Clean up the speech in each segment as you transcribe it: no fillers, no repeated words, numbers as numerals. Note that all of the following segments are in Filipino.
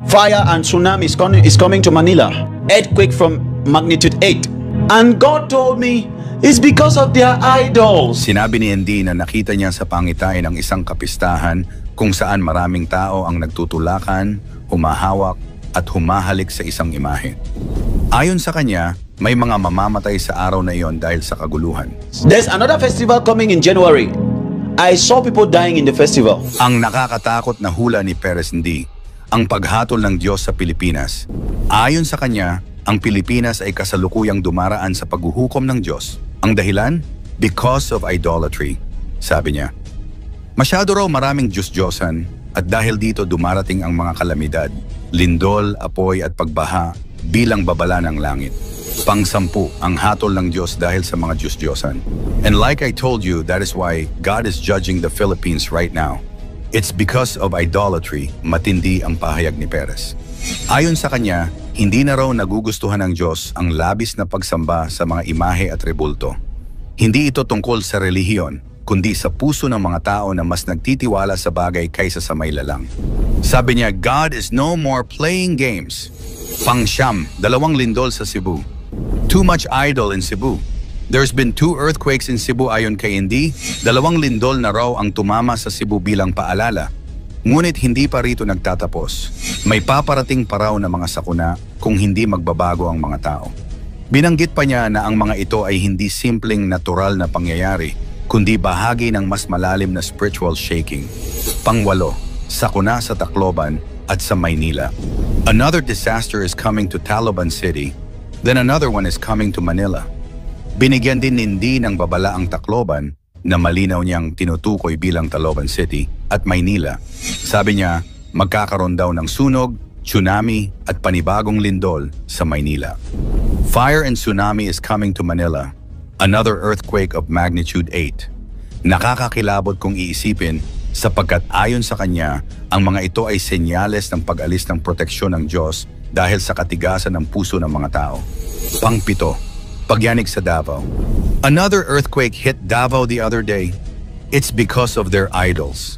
Fire and tsunami is coming to Manila. Earthquake from magnitude 8. And God told me, it's because of their idols. Sinabi ni Andy na nakita niya sa pangitain ang isang kapistahan kung saan maraming tao ang nagtutulakan, humahawak at humahalik sa isang imahe. Ayon sa kanya, may mga mamamatay sa araw na iyon dahil sa kaguluhan. There's another festival coming in January. I saw people dying in the festival. Ang nakakatakot na hula ni Perez Andy, ang paghatol ng Diyos sa Pilipinas. Ayon sa kanya, ang Pilipinas ay kasalukuyang dumaraan sa paghuhukom ng Diyos. Ang dahilan? Because of idolatry, sabi niya. Masyado raw maraming Diyos-Diyosan at dahil dito dumarating ang mga kalamidad, lindol, apoy at pagbaha bilang babala ng langit. Pang-sampu ang hatol ng Diyos dahil sa mga Diyos-Diyosan. And like I told you, that is why God is judging the Philippines right now. It's because of idolatry, matindi ang pahayag ni Perez. Ayon sa kanya, hindi na raw nagugustuhan ng Diyos ang labis na pagsamba sa mga imahe at rebulto. Hindi ito tungkol sa relihiyon, kundi sa puso ng mga tao na mas nagtitiwala sa bagay kaysa sa may lalang. Sabi niya, God is no more playing games. Pang-siyam, 2 lindol sa Cebu. Too much idol in Cebu. There's been 2 earthquakes in Cebu ayon kay Andy, 2 lindol na raw ang tumama sa Cebu bilang paalala. Ngunit hindi pa rito nagtatapos. May paparating pa raw na mga sakuna kung hindi magbabago ang mga tao. Binanggit pa niya na ang mga ito ay hindi simpleng natural na pangyayari, kundi bahagi ng mas malalim na spiritual shaking. Pang-8, sakuna sa Tacloban at sa Maynila. Another disaster is coming to Taloban City, then another one is coming to Manila. Binigyan din Andy ng babala ang Tacloban na malinaw niyang tinutukoy bilang Taloban City at Maynila. Sabi niya, magkakaroon daw ng sunog, tsunami at panibagong lindol sa Maynila. Fire and tsunami is coming to Manila. Another earthquake of magnitude 8. Nakakakilabot kung iisipin sapagkat ayon sa kanya, ang mga ito ay senyales ng pag-alis ng proteksyon ng Diyos dahil sa katigasan ng puso ng mga tao. Pang-7, pagyanig sa Davao. Another earthquake hit Davao the other day. It's because of their idols.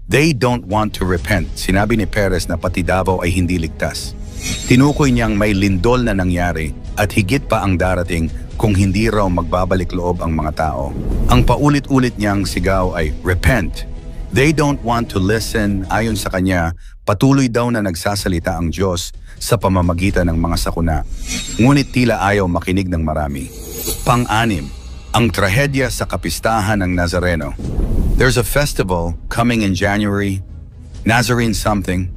They don't want to repent. Sinabi ni Perez na pati Davao ay hindi ligtas. Tinukoy niyang may lindol na nangyari at higit pa ang darating kung hindi raw magbabalik loob ang mga tao. Ang paulit-ulit niyang sigaw ay, repent. They don't want to listen. Ayon sa kanya, patuloy daw na nagsasalita ang Diyos sa pamamagitan ng mga sakuna. Ngunit tila ayaw makinig ng marami. Pang-6, ang trahedya sa kapistahan ng Nazareno. There's a festival coming in January. Nazarene something.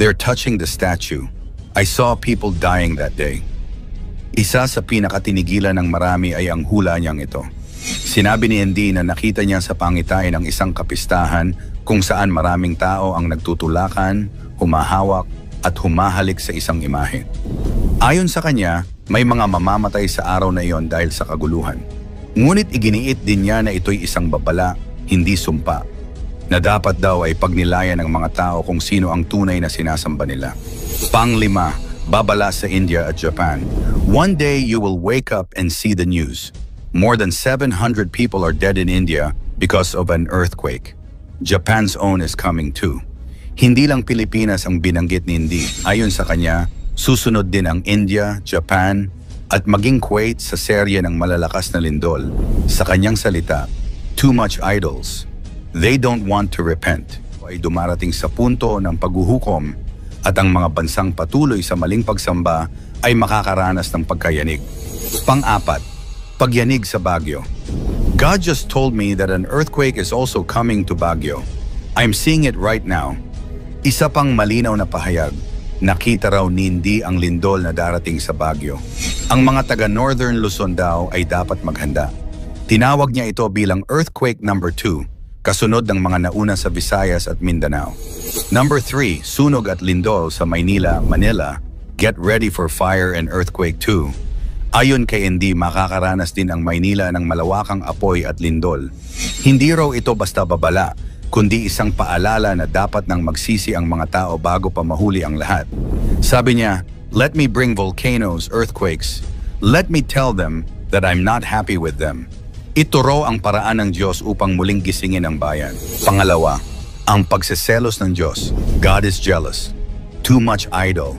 They're touching the statue. I saw people dying that day. Isa sa pinakatinigilan ng marami ay ang hula niyang ito. Sinabi ni Andy na nakita niya sa pangitain ng isang kapistahan kung saan maraming tao ang nagtutulakan, humahawak at humahalik sa isang imahe. Ayon sa kanya, may mga mamamatay sa araw na iyon dahil sa kaguluhan. Ngunit iginiit din niya na ito'y isang babala, hindi sumpa, na dapat daw ay pagnilayan ng mga tao kung sino ang tunay na sinasamba nila. Pang-5, babala sa India at Japan. One day you will wake up and see the news. More than 700 people are dead in India because of an earthquake. Japan's own is coming too. Hindi lang Pilipinas ang binanggit ni Andy. Ayon sa kanya, susunod din ang India, Japan, at maging Kuwait sa serye ng malalakas na lindol. Sa kanyang salita, too much idols. They don't want to repent. Ay dumarating sa punto ng paghuhukom at ang mga bansang patuloy sa maling pagsamba ay makakaranas ng pagkayanig. Pang-4, pagyanig sa Baguio. God just told me that an earthquake is also coming to Baguio. I'm seeing it right now. Isa pang malinaw na pahayag, nakita raw ni Andy ang lindol na darating sa Baguio. Ang mga taga-Northern Luzon daw ay dapat maghanda. Tinawag niya ito bilang earthquake number 2, kasunod ng mga nauna sa Visayas at Mindanao. Number 3, sunog at lindol sa Maynila, Manila. Get ready for fire and earthquake too. Ayon kay Andy, makakaranas din ang Maynila ng malawakang apoy at lindol. Hindi raw ito basta babala, kundi isang paalala na dapat nang magsisi ang mga tao bago pa mahuli ang lahat. Sabi niya, let me bring volcanoes, earthquakes. Let me tell them that I'm not happy with them. Ito raw ang paraan ng Diyos upang muling gisingin ang bayan. Pangalawa, ang pagseselos ng Diyos. God is jealous. Too much idol.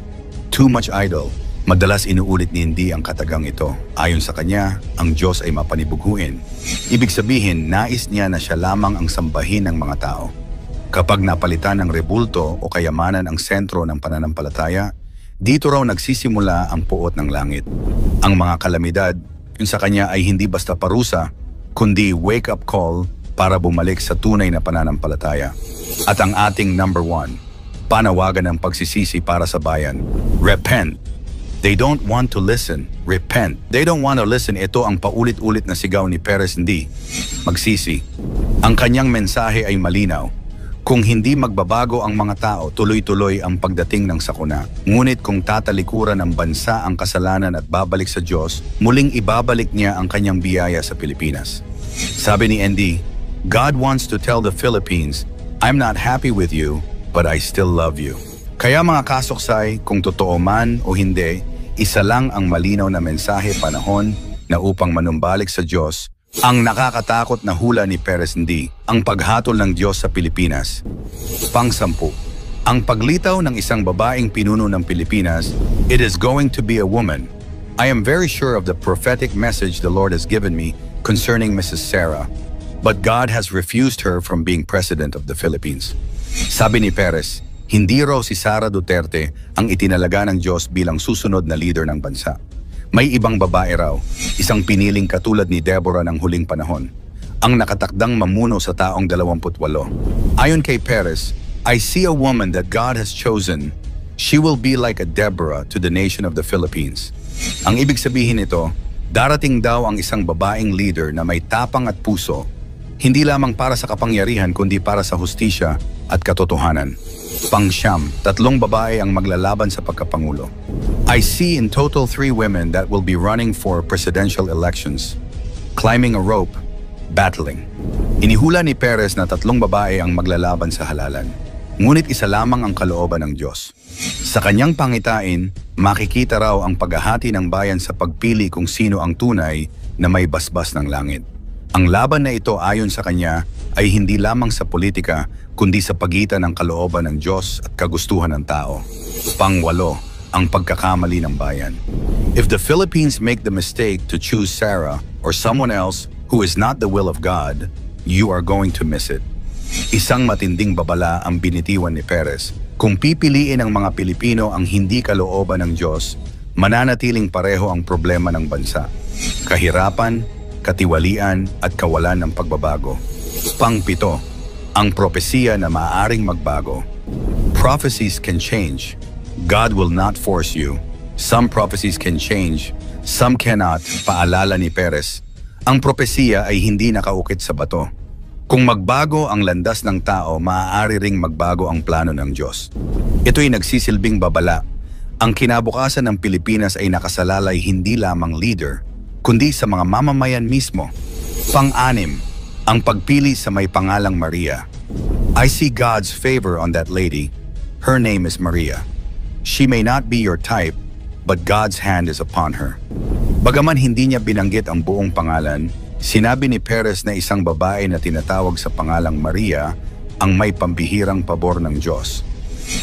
Too much idol. Madalas inuulit ni Indy ang katagang ito. Ayon sa kanya, ang Diyos ay mapanibughuin. Ibig sabihin, nais niya na siya lamang ang sambahin ng mga tao. Kapag napalitan ng rebulto o kayamanan ang sentro ng pananampalataya, dito raw nagsisimula ang puot ng langit. Ang mga kalamidad, yun sa kanya ay hindi basta parusa, kundi wake-up call para bumalik sa tunay na pananampalataya. At ang ating number 1, panawagan ng pagsisisi para sa bayan. Repent. They don't want to listen. Repent. They don't want to listen. Ito ang paulit-ulit na sigaw ni Perez Indy. Magsisi. Ang kanyang mensahe ay malinaw. Kung hindi magbabago ang mga tao, tuloy-tuloy ang pagdating ng sakuna. Ngunit kung tatalikuran ng bansa ang kasalanan at babalik sa Diyos, muling ibabalik niya ang kanyang biyaya sa Pilipinas. Sabi ni Indy, God wants to tell the Philippines, I'm not happy with you, but I still love you. Kaya mga kasuksay, kung totoo man o hindi, isa lang ang malinaw na mensahe panahon na upang manumbalik sa Diyos. Ang nakakatakot na hula ni Perez Indy, ang paghatol ng Diyos sa Pilipinas. Pang-10, ang paglitaw ng isang babaeng pinuno ng Pilipinas, it is going to be a woman. I am very sure of the prophetic message the Lord has given me concerning Mrs. Sarah, but God has refused her from being president of the Philippines. Sabi ni Perez, hindi raw si Sara Duterte ang itinalaga ng Diyos bilang susunod na leader ng bansa. May ibang babae raw, isang piniling katulad ni Deborah ng huling panahon, ang nakatakdang mamuno sa taong 28. Ayon kay Perez, I see a woman that God has chosen. She will be like a Deborah to the nation of the Philippines. Ang ibig sabihin nito, darating daw ang isang babaeng leader na may tapang at puso, hindi lamang para sa kapangyarihan kundi para sa hustisya at katotohanan. Pang-9, 3 babae ang maglalaban sa pagkapangulo. I see in total 3 women that will be running for presidential elections. Climbing a rope, battling. Inihula ni Perez na 3 babae ang maglalaban sa halalan. Ngunit isa lamang ang kalooban ng Diyos. Sa kanyang pangitain, makikita raw ang paghahati ng bayan sa pagpili kung sino ang tunay na may basbas ng langit. Ang laban na ito ayon sa kanya ay hindi lamang sa politika kundi sa pagitan ng kalooban ng Diyos at kagustuhan ng tao. Pang-8, ang pagkakamali ng bayan. If the Philippines make the mistake to choose Sarah or someone else who is not the will of God, you are going to miss it. Isang matinding babala ang binitiwan ni Perez. Kung pipiliin ng mga Pilipino ang hindi kalooban ng Diyos, mananatiling pareho ang problema ng bansa. Kahirapan, katiwalian at kawalan ng pagbabago. Pang-7, ang propesiya na maaaring magbago. Prophecies can change. God will not force you. Some prophecies can change, some cannot, paalala ni Perez. Ang propesiya ay hindi nakaukit sa bato. Kung magbago ang landas ng tao, maaari ring magbago ang plano ng Diyos. Ito'y nagsisilbing babala. Ang kinabukasan ng Pilipinas ay nakasalalay hindi lamang leader, kundi sa mga mamamayan mismo. Pang-6, ang pagpili sa may pangalang Maria. I see God's favor on that lady. Her name is Maria. She may not be your type, but God's hand is upon her. Bagaman hindi niya binanggit ang buong pangalan, sinabi ni Perez na isang babae na tinatawag sa pangalang Maria ang may pambihirang pabor ng Diyos.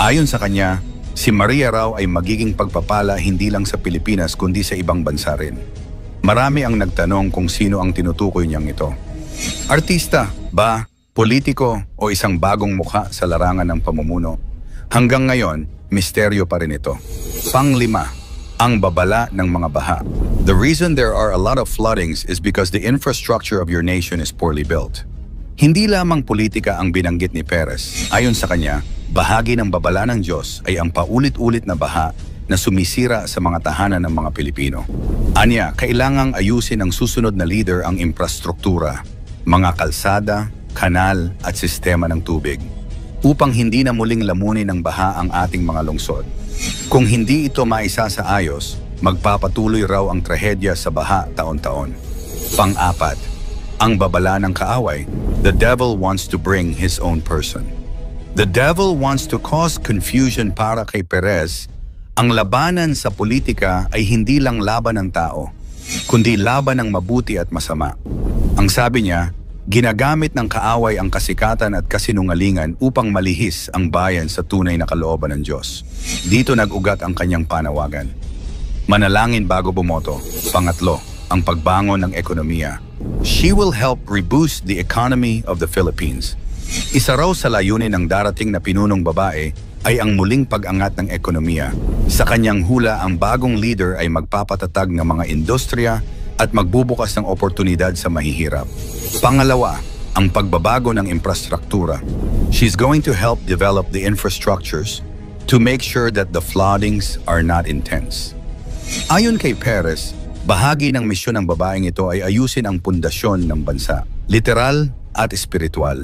Ayon sa kanya, si Maria raw ay magiging pagpapala hindi lang sa Pilipinas kundi sa ibang bansa rin. Marami ang nagtanong kung sino ang tinutukoy niyang ito. Artista ba, politiko o isang bagong mukha sa larangan ng pamumuno? Hanggang ngayon, misteryo pa rin ito. Pang-5, ang babala ng mga baha. The reason there are a lot of floodings is because the infrastructure of your nation is poorly built. Hindi lamang politika ang binanggit ni Perez. Ayon sa kanya, bahagi ng babala ng Diyos ay ang paulit-ulit na baha na sumisira sa mga tahanan ng mga Pilipino. Anya, kailangang ayusin ng susunod na leader ang infrastruktura, mga kalsada, kanal at sistema ng tubig, upang hindi na muling lamunin ng baha ang ating mga lungsod. Kung hindi ito maisa sa ayos, magpapatuloy raw ang trahedya sa baha taon-taon. Pang-4, ang babala ng kaaway. The devil wants to bring his own person. The devil wants to cause confusion para kay Perez. Ang labanan sa politika ay hindi lang laban ng tao, kundi laban ng mabuti at masama. Ang sabi niya, Ginagamit ng kaaway ang kasikatan at kasinungalingan upang malihis ang bayan sa tunay na kalooban ng Diyos. Dito nag-ugat ang kanyang panawagan. Manalangin bago bumoto. Pangatlo, ang pagbangon ng ekonomiya. She will help reboost the economy of the Philippines. Isa raw sa layunin ng darating na pinunong babae ay ang muling pag-angat ng ekonomiya. Sa kanyang hula, ang bagong leader ay magpapatatag ng mga industriya at magbubukas ng oportunidad sa mahihirap. Pangalawa, ang pagbabago ng infrastruktura. She's going to help develop the infrastructures to make sure that the floodings are not intense. Ayon kay Perez, bahagi ng misyon ng babaeng ito ay ayusin ang pundasyon ng bansa, literal at espiritual.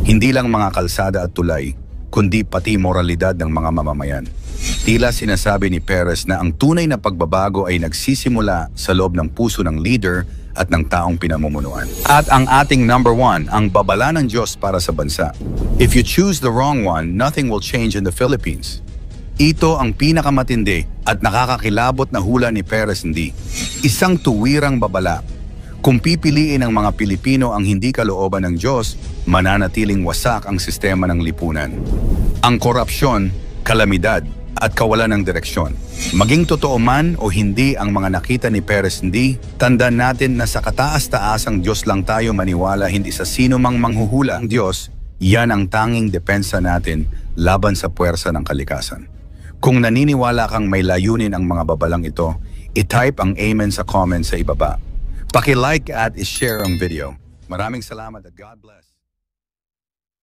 Hindi lang mga kalsada at tulay, kundi pati moralidad ng mga mamamayan. Tila sinasabi ni Perez na ang tunay na pagbabago ay nagsisimula sa loob ng puso ng leader at ng taong pinamumunuan. At ang ating number 1, ang babala ng Diyos para sa bansa. If you choose the wrong one, nothing will change in the Philippines. Ito ang pinakamatindi at nakakakilabot na hula ni Perez hindi. Isang tuwirang babala. Kung pipiliin ng mga Pilipino ang hindi kalooban ng Diyos, mananatiling wasak ang sistema ng lipunan. Ang korupsyon, kalamidad, at kawalan ng direksyon. Maging totoo man o hindi ang mga nakita ni Perez hindi, tandaan natin na sa kataas-taasang Diyos lang tayo maniwala, hindi sa sino mang manghuhula ang Diyos. Yan ang tanging depensa natin laban sa puwersa ng kalikasan. Kung naniniwala kang may layunin ang mga babalang ito, i-type ang amen sa comment sa ibaba. Paki-like at i-share ang video. Maraming salamat at God bless.